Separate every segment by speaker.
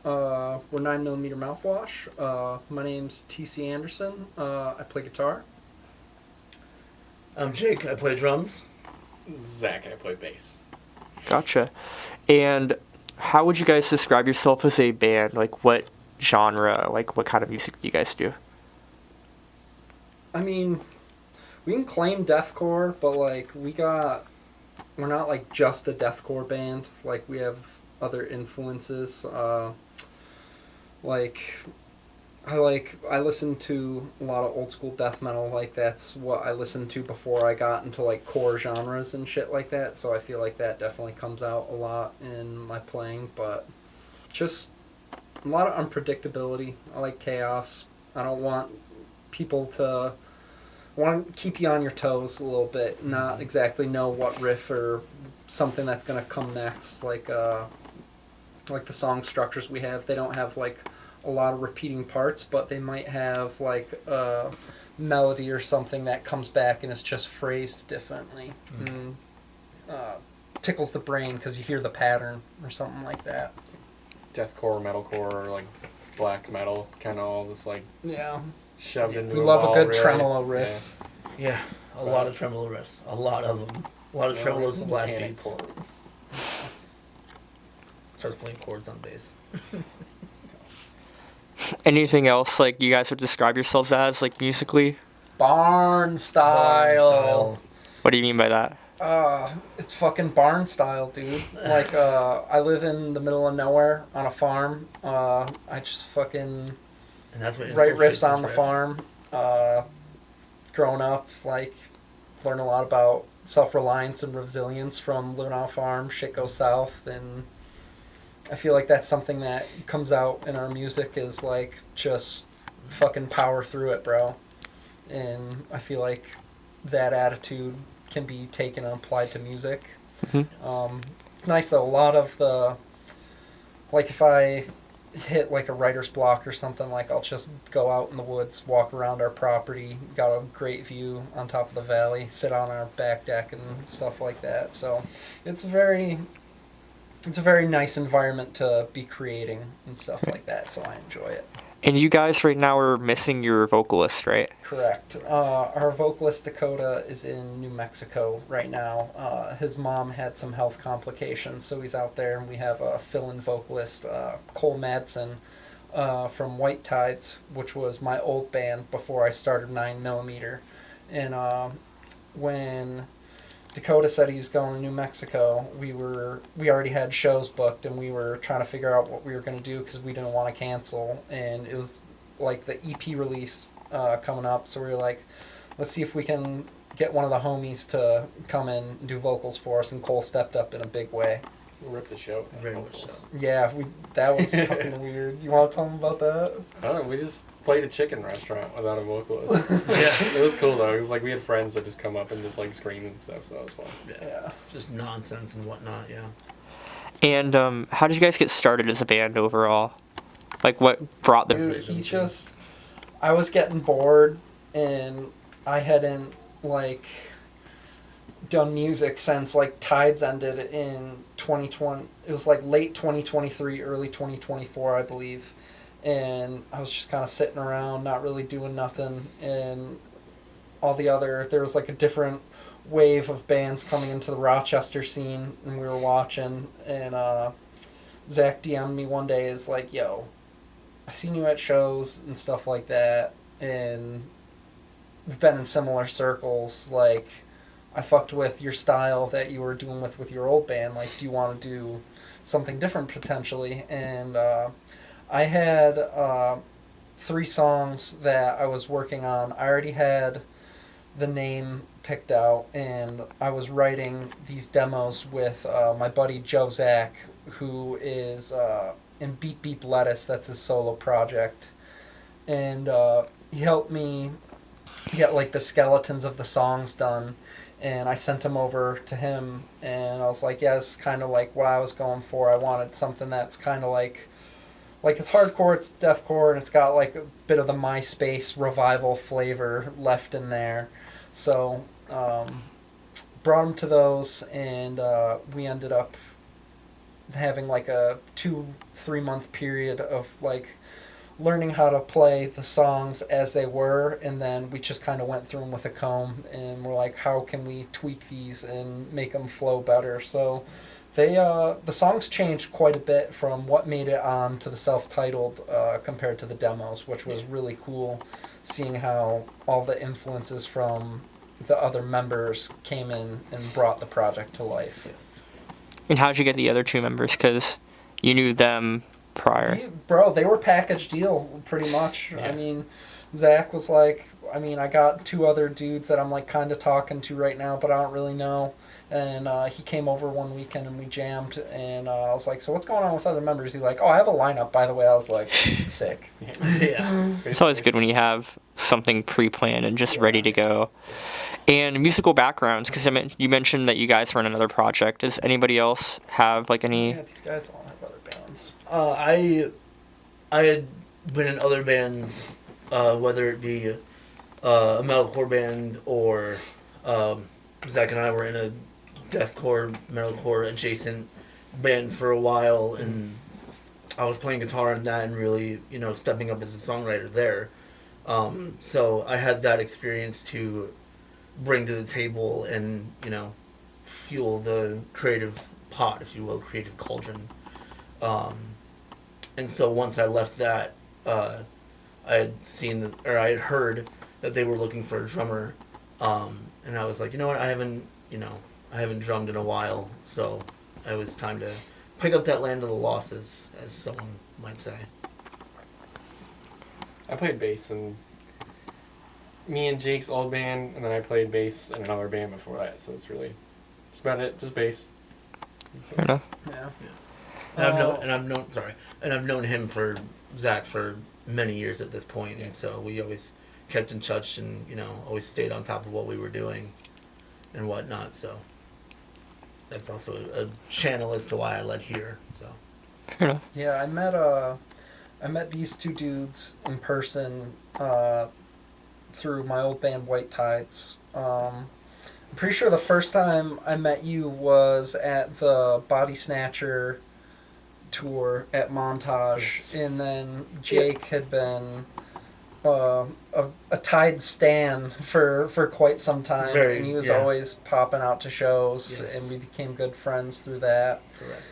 Speaker 1: hello. We're 9mm Mouthwash. My name's TC Anderson. I play guitar.
Speaker 2: I'm Jake. I play drums.
Speaker 3: Zach, I play bass.
Speaker 4: Gotcha. And how would you guys describe yourself as a band? Like, what genre, like, what kind of music do you guys do?
Speaker 1: I mean, we can claim deathcore, but like we're not like just a deathcore band. Like we have other influences. Like I listen to a lot of old school death metal. Like that's what I listened to before I got into like core genres and shit like that. So I feel like that definitely comes out a lot in my playing. But just a lot of unpredictability. I like chaos. I don't want people to want to keep you on your toes a little bit, not exactly know what riff or something that's going to come next. Like the song structures we have, they don't have like a lot of repeating parts, but they might have like a melody or something that comes back and it's just phrased differently. And, tickles the brain because you hear the pattern or something like that.
Speaker 3: Deathcore, metalcore, like black metal, kind of all this like shoved into.
Speaker 1: We love a good
Speaker 3: really.
Speaker 1: tremolo riff.
Speaker 2: Yeah, a lot of tremolo riffs. A lot of them. A lot of tremolos and blast beats.
Speaker 3: Chords.
Speaker 2: Starts playing chords on bass.
Speaker 4: Anything else, like, you guys would describe yourselves as, like, musically?
Speaker 1: Barn style.
Speaker 4: What do you mean by that?
Speaker 1: It's fucking barn style, dude. Like, I live in the middle of nowhere on a farm. I just fucking
Speaker 2: And that's what
Speaker 1: write
Speaker 2: infiltrates
Speaker 1: riffs on the
Speaker 2: these riffs.
Speaker 1: farm. Growing up, like, learn a lot about self-reliance and resilience from living on a farm. Shit goes south, and I feel like that's something that comes out in our music is, like, just fucking power through it, bro. And I feel like that attitude can be taken and applied to music. It's nice though. A lot of the, like, if I hit like a writer's block or something, like I'll just go out in the woods, walk around our property, got a great view on top of the valley, sit on our back deck and stuff like that. So it's a very nice environment to be creating and stuff like that. So I enjoy it.
Speaker 4: And you guys right now are missing your vocalist, right?
Speaker 1: Correct. Our vocalist Dakota is in New Mexico right now. His mom had some health complications, so he's out there, and we have a fill-in vocalist, Cole Madsen, from White Tides, which was my old band before I started 9mm. And when Dakota said he was going to New Mexico, we already had shows booked, and we were trying to figure out what we were going to do because we didn't want to cancel. And it was like the EP release coming up, so we were like, let's see if we can get one of the homies to come in and do vocals for us. And Cole stepped up in a big way.
Speaker 3: We ripped the show.
Speaker 2: Very much so.
Speaker 1: Yeah, that was fucking weird. You want to tell them about that?
Speaker 3: I don't know. We just played a chicken restaurant without a vocalist.
Speaker 2: Yeah.
Speaker 3: It was cool though. It was like we had friends that just come up and just like scream and stuff, so that was fun.
Speaker 1: Yeah.
Speaker 2: Just nonsense and whatnot, yeah.
Speaker 4: And how did you guys get started as a band overall? Like, what brought the...
Speaker 1: Dude, I was getting bored, and I hadn't, like, done music since, like, Tides ended in 2020. It was, like, late 2023, early 2024, I believe. And I was just kind of sitting around, not really doing nothing, and there was, like, a different wave of bands coming into the Rochester scene, and we were watching, and Zach DM'd me one day, is like, yo, I seen you at shows and stuff like that, and we've been in similar circles. Like, I fucked with your style that you were doing with your old band. Like, do you want to do something different potentially? And I had 3 songs that I was working on. I already had the name picked out, and I was writing these demos with my buddy Joe Zach, who is in Beep Beep Lettuce. That's his solo project. And he helped me get like the skeletons of the songs done, and I sent them over to him, and I was like, yeah, this is kind of like what I was going for. I wanted something that's kind of like it's hardcore, it's deathcore, and it's got like a bit of the MySpace revival flavor left in there. So brought him to those, and we ended up having like a 2-3 month period of like learning how to play the songs as they were, and then we just kind of went through them with a comb, and we're like, how can we tweak these and make them flow better? So they the songs changed quite a bit from what made it on to the self-titled compared to the demos, which was really cool, seeing how all the influences from the other members came in and brought the project to life.
Speaker 2: Yes.
Speaker 4: And how'd you get the other two members? Because you knew them prior.
Speaker 1: Bro, they were package deal pretty much.
Speaker 3: Yeah.
Speaker 1: I mean, Zach was like, I got 2 other dudes that I'm like kind of talking to right now, but I don't really know. And he came over one weekend and we jammed, and I was like, so what's going on with other members? He's like, oh, I have a lineup, by the way. I was like, sick.
Speaker 2: Yeah.
Speaker 4: It's always good when you have something pre-planned and just ready to go. And musical backgrounds, because you mentioned that you guys were in another project. Does anybody else have like any?
Speaker 1: Yeah, these guys all have other bands.
Speaker 2: I had been in other bands, whether it be a metalcore band or Zach and I were in a deathcore, metalcore adjacent band for a while, and I was playing guitar in that and really, stepping up as a songwriter there. So I had that experience to bring to the table and, fuel the creative pot, if you will, creative cauldron. And so once I left that, I had I had heard that they were looking for a drummer, and I was like, you know what, I haven't drummed in a while, so it was time to pick up that land of the losses, as someone might say.
Speaker 3: I played bass in me and Jake's old band, and then I played bass in another band before that, so it's really just about it, just bass.
Speaker 4: Fair enough.
Speaker 1: Yeah.
Speaker 2: And I've known him Zach for many years at this point, and so we always kept in touch and always stayed on top of what we were doing and whatnot. So that's also a channel as to why I led here. So
Speaker 4: Fair enough.
Speaker 1: Yeah, I met these 2 dudes in person through my old band White Tides. I'm pretty sure the first time I met you was at the Body Snatcher tour at Montage,
Speaker 2: Yes.
Speaker 1: and then Jake had been a Tide stan for quite some time, and he was always popping out to shows,
Speaker 2: Yes.
Speaker 1: and we became good friends through that.
Speaker 2: correct.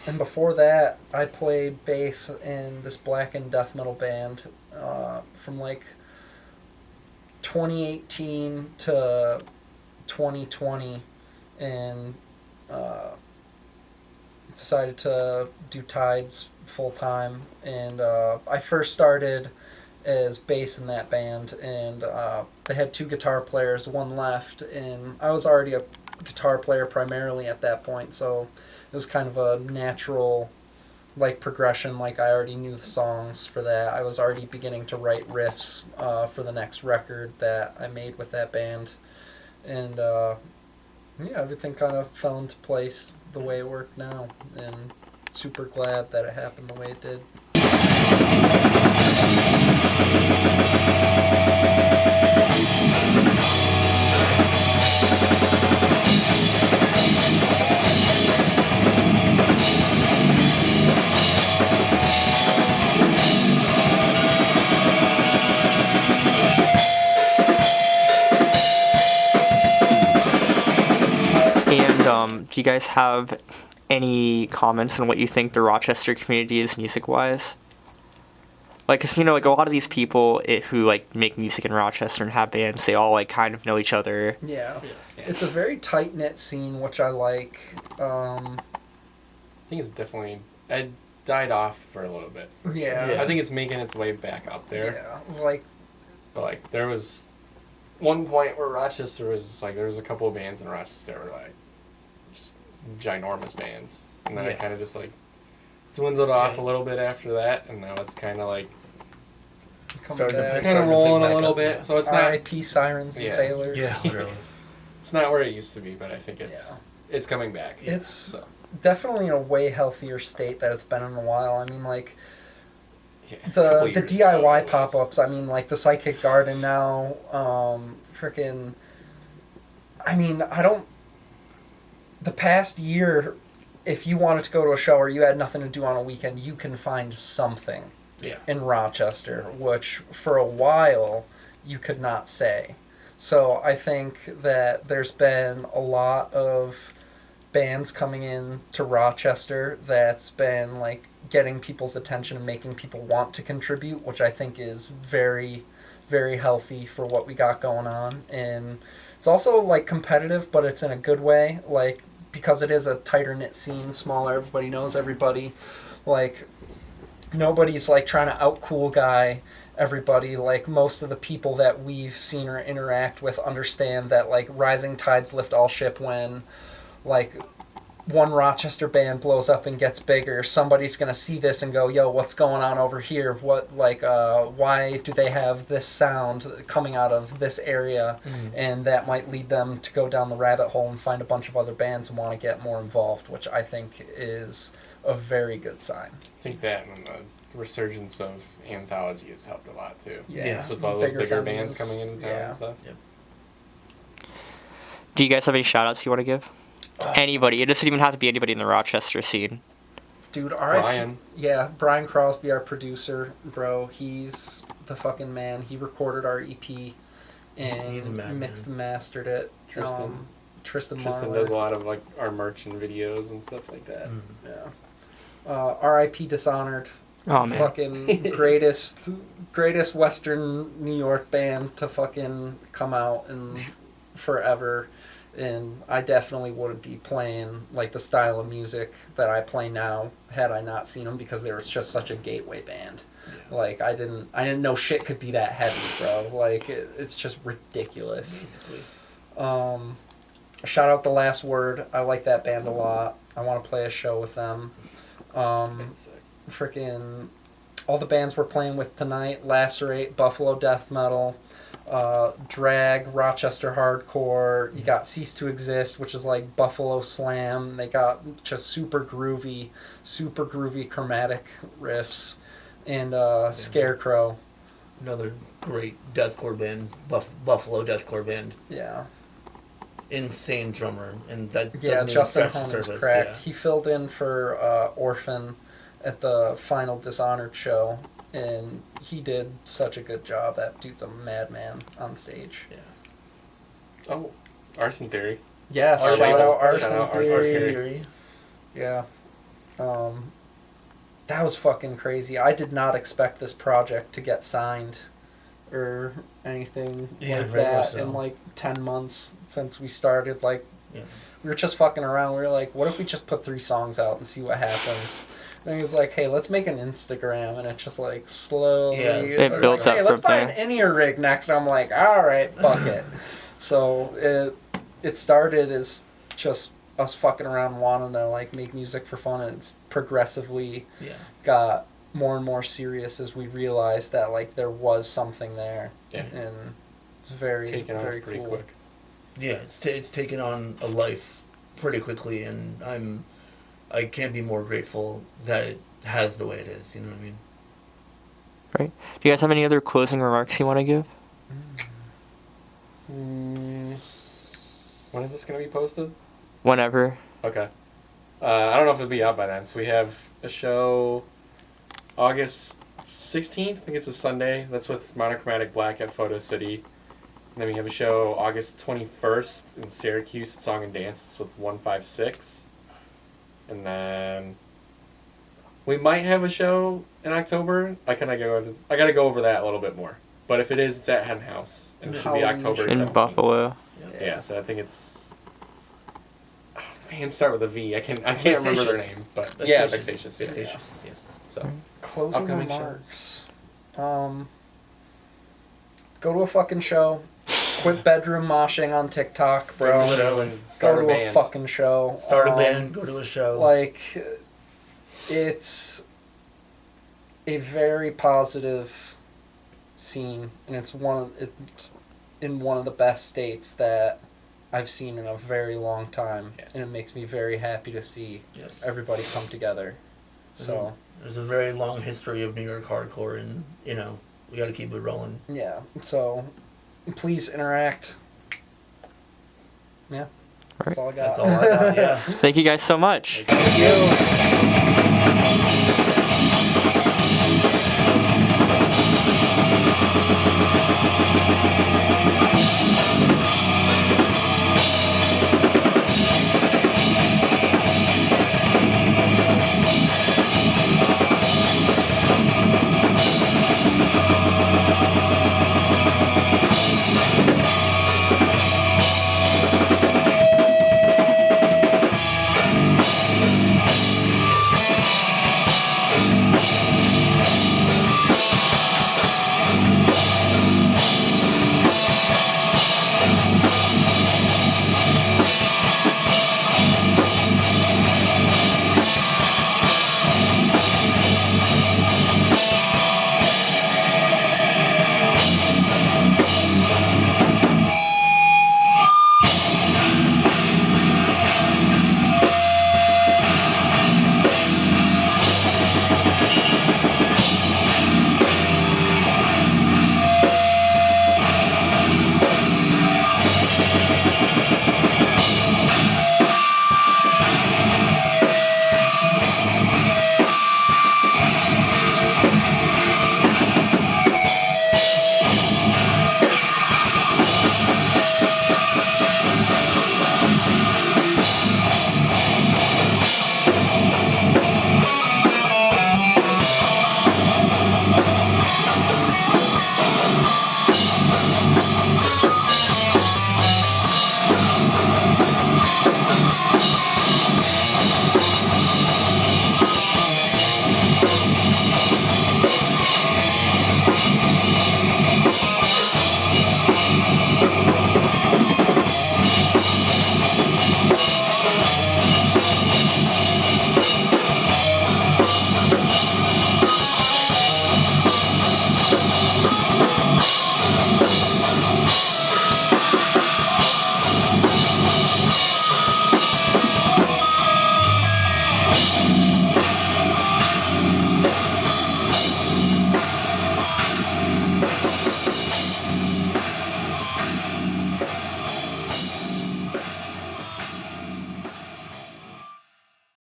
Speaker 1: And before that, I played bass in this black and death metal band from like 2018 to 2020, and decided to do Tides full time. And I first started as bass in that band, and they had 2 guitar players, 1 left, and I was already a guitar player primarily at that point, so it was kind of a natural progression. I already knew the songs for that. I was already beginning to write riffs for the next record that I made with that band, and everything kind of fell into place the way it worked now, and super glad that it happened the way it did.
Speaker 4: And do you guys have any comments on what you think the Rochester community is music-wise? Cause a lot of these people who make music in Rochester and have bands, they all kind of know each other.
Speaker 1: Yeah,
Speaker 3: Yeah.
Speaker 1: it's a very tight-knit scene, which I like.
Speaker 3: I think it's definitely... It died off for a little bit. For
Speaker 1: Yeah.
Speaker 3: Sure.
Speaker 2: Yeah.
Speaker 3: I think it's making its way back up there.
Speaker 1: Yeah,
Speaker 3: But there was one point where Rochester was there was a couple of bands in Rochester that were just ginormous bands, and then it kind of just dwindled off a little bit after that, and now it's kind of
Speaker 2: Started to
Speaker 3: kind of rolling a little
Speaker 2: up,
Speaker 3: bit.
Speaker 2: yeah.
Speaker 3: So it's not
Speaker 1: R.I.P. Sirens and
Speaker 3: Yeah.
Speaker 1: Sailors.
Speaker 2: Yeah, really.
Speaker 3: it's not where it used to be, but I think it's coming back.
Speaker 1: It's
Speaker 3: So
Speaker 1: definitely in a way healthier state that it's been in a while. I mean,
Speaker 3: yeah, a
Speaker 1: the
Speaker 3: couple years ago,
Speaker 1: DIY
Speaker 3: it was.
Speaker 1: pop-ups. I mean, the Psychic Garden now. I mean, I don't. The past year if you wanted to go to a show or you had nothing to do on a weekend, you can find something
Speaker 2: Yeah.
Speaker 1: in Rochester, which for a while you could not say. So I think that there's been a lot of bands coming in to Rochester that's been like getting people's attention and making people want to contribute, which I think is very, very healthy for what we got going on. And it's also like competitive, but it's in a good way. Like, because it is a tighter knit scene, smaller, everybody knows everybody. Like, nobody's like trying to out cool guy everybody. Like, most of the people that we've seen or interact with understand that like rising tides lift all ship. When like one Rochester band blows up and gets bigger, somebody's gonna see this and go, yo, what's going on over here? What, like, why do they have this sound coming out of this area? And that might lead them to go down the rabbit hole and find a bunch of other bands and want to get more involved, which I think is a very good sign.
Speaker 3: I think that and the resurgence of anthology has helped a lot too.
Speaker 1: Yeah.
Speaker 3: Just with all those bigger
Speaker 1: venues.
Speaker 3: bands coming into town
Speaker 1: Yeah.
Speaker 3: and stuff.
Speaker 4: Do you guys have any shout outs you want to give? Anybody. It doesn't even have to be anybody in the Rochester scene.
Speaker 1: Dude, R.I.P.
Speaker 3: Brian.
Speaker 1: Yeah, Brian Crosby, our producer, bro. He's the fucking man. He recorded our EP and
Speaker 2: He's a madman.
Speaker 1: mixed and mastered it.
Speaker 3: Tristan.
Speaker 1: Tristan
Speaker 3: Tristan
Speaker 1: Marler.
Speaker 3: does a lot of like our merch and videos and stuff like that.
Speaker 1: Yeah. R.I.P. Dishonored.
Speaker 4: Oh, man.
Speaker 1: Fucking greatest Western New York band to fucking come out in forever. And I definitely wouldn't be playing like the style of music that I play now had I not seen them, because they were just such a gateway band.
Speaker 2: Yeah.
Speaker 1: Like I didn't know shit could be that heavy, bro. Like it's just ridiculous.
Speaker 2: Basically.
Speaker 1: Shout out The Last Word. I like that band a lot. I want to play a show with them.
Speaker 3: That's sick.
Speaker 1: Freaking all the bands we're playing with tonight: Lacerate, Buffalo Death Metal, Drag, Rochester Hardcore. You got Cease to Exist, which is like Buffalo Slam. They got just super groovy chromatic riffs, and Scarecrow.
Speaker 2: Another great deathcore band, Buffalo deathcore band.
Speaker 1: Yeah.
Speaker 2: Insane drummer, and that
Speaker 1: Yeah,
Speaker 2: doesn't even
Speaker 1: Justin
Speaker 2: scratch the
Speaker 1: Homan's
Speaker 2: surface.
Speaker 1: cracked.
Speaker 2: Yeah.
Speaker 1: He filled in for Orphan at the final Dishonored show, and he did such a good job. That dude's a madman on stage.
Speaker 2: Yeah.
Speaker 3: Oh, Arson Theory.
Speaker 1: Yeah,
Speaker 3: Our
Speaker 1: shout
Speaker 3: label.
Speaker 1: out Arson
Speaker 3: Shout out Arson
Speaker 1: Theory.
Speaker 3: Theory.
Speaker 1: Yeah. That was fucking crazy. I did not expect this project to get signed or anything
Speaker 2: Yeah,
Speaker 1: like
Speaker 2: very much
Speaker 1: that
Speaker 2: so.
Speaker 1: in like 10 months since we started. Like,
Speaker 2: Yes.
Speaker 1: we were just fucking around. We were like, what if we just put 3 songs out and see what happens? And he was like, hey, let's make an Instagram. And it just like slowly...
Speaker 2: Yeah,
Speaker 4: it
Speaker 1: was
Speaker 4: builds
Speaker 1: like,
Speaker 4: up
Speaker 1: hey, let's
Speaker 4: from
Speaker 1: buy
Speaker 4: there.
Speaker 1: an in-ear rig next. I'm like, all right, fuck it. So it started as just us fucking around wanting to like make music for fun, and it's progressively
Speaker 2: Yeah.
Speaker 1: got more and more serious as we realized that like there was something there.
Speaker 3: Yeah.
Speaker 1: And it's very,
Speaker 3: Taken
Speaker 1: very
Speaker 3: off pretty
Speaker 1: cool.
Speaker 3: quick.
Speaker 2: Yeah, it's taken on a life pretty quickly, and I can't be more grateful that it has the way it is. You know what I mean?
Speaker 4: Right. Do you guys have any other closing remarks you want to give?
Speaker 3: When is this going to be posted?
Speaker 4: Whenever.
Speaker 3: Okay. I don't know if it'll be out by then. So we have a show August 16th. I think it's a Sunday. That's with Monochromatic Black at Photo City. And then we have a show August 21st in Syracuse at Song and Dance. It's with 156. And then we might have a show in October. I gotta go over that a little bit more. But if it is, it's at Hen House. And it should be
Speaker 1: Halloween
Speaker 3: October
Speaker 4: In
Speaker 3: 17th.
Speaker 4: Buffalo.
Speaker 3: Yeah, so I think it's. Oh, the band start with a V. I can't remember their
Speaker 2: Vexatious.
Speaker 3: name, but yeah,
Speaker 2: Vexatious.
Speaker 3: Vexatious. Yeah.
Speaker 2: Vexatious, yes.
Speaker 3: So
Speaker 1: Closing
Speaker 3: Upcoming
Speaker 1: remarks. Go to a fucking show. Quit bedroom moshing on TikTok,
Speaker 3: go to a
Speaker 1: bro.
Speaker 3: show and
Speaker 1: Go
Speaker 3: start
Speaker 1: to
Speaker 3: a
Speaker 1: a
Speaker 3: band.
Speaker 1: fucking show.
Speaker 2: Start a band, go to a show.
Speaker 1: Like, it's a very positive scene, and it's in one of the best states that I've seen in a very long time,
Speaker 3: Yeah.
Speaker 1: and it makes me very happy to see
Speaker 2: Yes.
Speaker 1: everybody come together. So
Speaker 2: There's a very long history of New York hardcore, and we got to keep it rolling.
Speaker 1: yeah, so please interact. Yeah. That's all I got.
Speaker 2: That's all I got. Yeah.
Speaker 4: Thank you guys so much.
Speaker 2: Thank you.